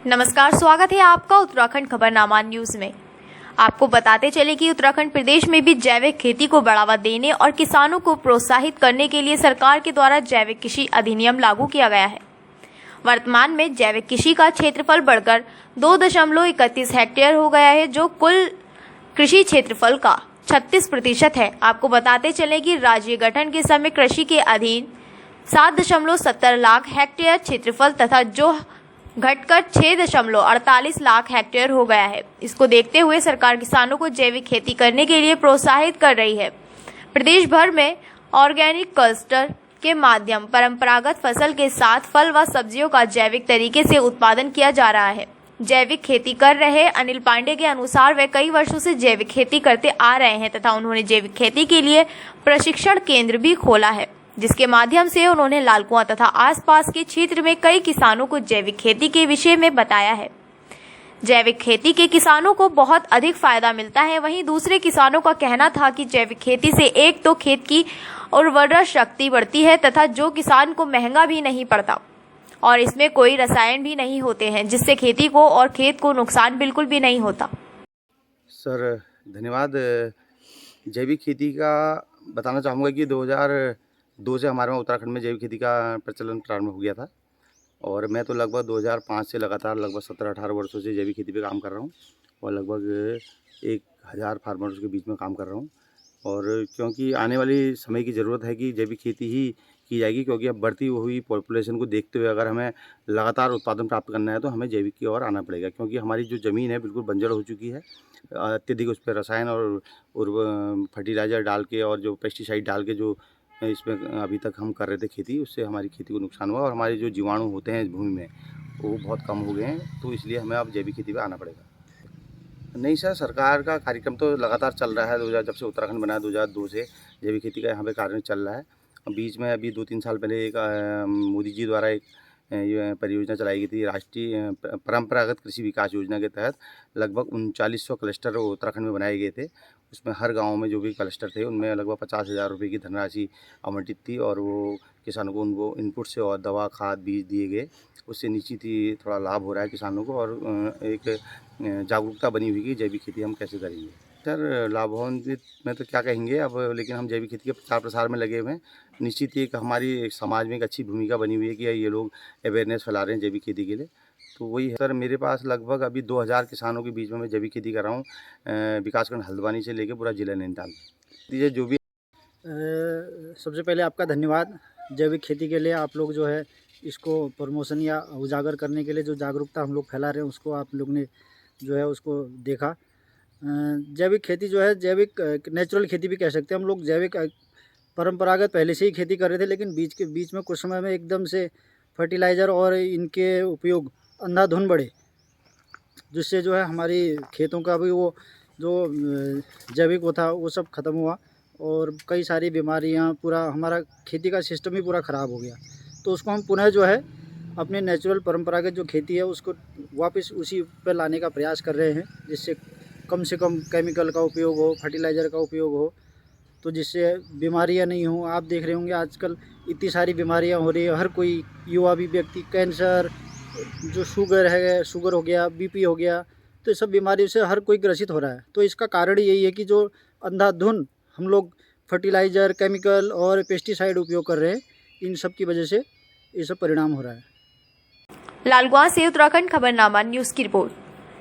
नमस्कार, स्वागत है आपका उत्तराखंड खबरनामा न्यूज में। आपको बताते चले कि उत्तराखंड प्रदेश में भी जैविक खेती को बढ़ावा देने और किसानों को प्रोत्साहित करने के लिए सरकार के द्वारा जैविक कृषि अधिनियम लागू किया गया है। वर्तमान में जैविक कृषि का क्षेत्रफल बढ़कर 2.31 हेक्टेयर हो गया है, जो कुल कृषि क्षेत्रफल का 36% है। आपको बताते चले कि राज्य गठन के समय कृषि के अधीन 7.70 लाख हेक्टेयर क्षेत्रफल तथा जो घटकर 6.48 लाख हेक्टेयर हो गया है। इसको देखते हुए सरकार किसानों को जैविक खेती करने के लिए प्रोत्साहित कर रही है। प्रदेश भर में ऑर्गेनिक क्लस्टर के माध्यम परंपरागत फसल के साथ फल व सब्जियों का जैविक तरीके से उत्पादन किया जा रहा है। जैविक खेती कर रहे अनिल पांडे के अनुसार वे कई वर्षों से जैविक खेती करते आ रहे हैं तथा उन्होंने जैविक खेती के लिए प्रशिक्षण केंद्र भी खोला है, जिसके माध्यम से उन्होंने लालकुआं तथा आसपास के क्षेत्र में कई किसानों को जैविक खेती के विषय में बताया है। जैविक खेती के किसानों को बहुत अधिक फायदा मिलता है। वहीं दूसरे किसानों का कहना था कि जैविक खेती से एक तो खेत की उर्वरा शक्ति बढ़ती है तथा जो किसान को महंगा भी नहीं पड़ता और इसमें कोई रसायन भी नहीं होते हैं, जिससे खेती को और खेत को नुकसान बिल्कुल भी नहीं होता। सर धन्यवाद। जैविक खेती का बताना चाहूँगा कि 2002 से हमारे वहाँ उत्तराखंड में जैविक खेती का प्रचलन प्रारंभ हो गया था और मैं तो लगभग 2005 से लगातार लगभग 17-18 वर्षों से जैविक खेती पे काम कर रहा हूँ और लगभग 1000 फार्मर्स के बीच में काम कर रहा हूँ। और क्योंकि आने वाली समय की ज़रूरत है कि जैविक खेती ही की जाएगी, क्योंकि अब बढ़ती हुई पॉपुलेशन को देखते हुए अगर हमें लगातार उत्पादन प्राप्त करना है तो हमें जैविक की ओर आना पड़ेगा, क्योंकि हमारी जो ज़मीन है बिल्कुल बंजर हो चुकी है। अत्यधिक उस पर रसायन और फर्टिलाइज़र डाल के और जो पेस्टिसाइड डाल के जो इसमें अभी तक हम कर रहे थे खेती, उससे हमारी खेती को नुकसान हुआ और हमारे जो जीवाणु होते हैं भूमि में वो बहुत कम हो गए हैं। तो इसलिए हमें अब जैविक खेती पे आना पड़ेगा। नहीं सर, सरकार का कार्यक्रम तो लगातार चल रहा है। जब से उत्तराखंड बना 2002 से जैविक खेती का यहाँ पे कार्य चल रहा है। बीच में अभी 2-3 साल पहले एक मोदी जी द्वारा एक ये परियोजना चलाई गई थी, राष्ट्रीय परंपरागत कृषि विकास योजना के तहत लगभग 3900 क्लस्टर उत्तराखंड में बनाए गए थे। उसमें हर गांव में जो भी क्लस्टर थे उनमें लगभग 50,000 रुपये की धनराशि आवंटित थी और वो किसानों को उनको इनपुट से और दवा खाद बीज दिए गए। उससे निश्चित ही थोड़ा लाभ हो रहा है किसानों को और एक जागरूकता बनी हुई कि जैविक खेती हम कैसे करेंगे। सर लाभान्वित में तो क्या कहेंगे अब, लेकिन हम जैविक खेती के प्रचार प्रसार में लगे हुए हैं। निश्चित ही एक हमारी समाज में एक अच्छी भूमिका बनी हुई है कि ये लोग अवेयरनेस फैला रहे हैं जैविक खेती के लिए। तो वही है सर, मेरे पास लगभग अभी 2000 किसानों के बीच में मैं जैविक खेती कर रहा हूँ, विकासखंड हल्द्वानी से लेकर पूरा जिला नैनीताल। दीजिए जो भी सबसे पहले आपका धन्यवाद। जैविक खेती के लिए आप लोग जो है इसको प्रमोशन या उजागर करने के लिए जो जागरूकता हम लोग फैला रहे हैं उसको आप लोग ने जो है उसको देखा। जैविक खेती जो है जैविक नेचुरल खेती भी कह सकते हैं हम लोग। जैविक परंपरागत पहले से ही खेती कर रहे थे, लेकिन बीच में कुछ समय में एकदम से फर्टिलाइज़र और इनके उपयोग अंधाधुंध बढ़े, जिससे जो है हमारी खेतों का भी वो जो जैविक वो था वो सब ख़त्म हुआ और कई सारी बीमारियां, पूरा हमारा खेती का सिस्टम ही पूरा ख़राब हो गया। तो उसको हम पुनः जो है अपने नेचुरल परंपरागत जो खेती है उसको वापस उसी पर लाने का प्रयास कर रहे हैं, जिससे कम से कम केमिकल का उपयोग हो, फर्टिलाइज़र का उपयोग हो, तो जिससे बीमारियां नहीं हो। आप देख रहे होंगे आजकल इतनी सारी बीमारियां हो रही है, हर कोई युवा भी व्यक्ति कैंसर, जो शुगर हो गया, बीपी हो गया, तो सब बीमारियों से हर कोई ग्रसित हो रहा है। तो इसका कारण यही है कि जो अंधाधुंध हम लोग फर्टिलाइज़र, केमिकल और पेस्टिसाइड उपयोग कर रहे हैं, इन सब की वजह से ये सब परिणाम हो रहा है। लालकुआं से उत्तराखंड खबरनामा न्यूज की रिपोर्ट।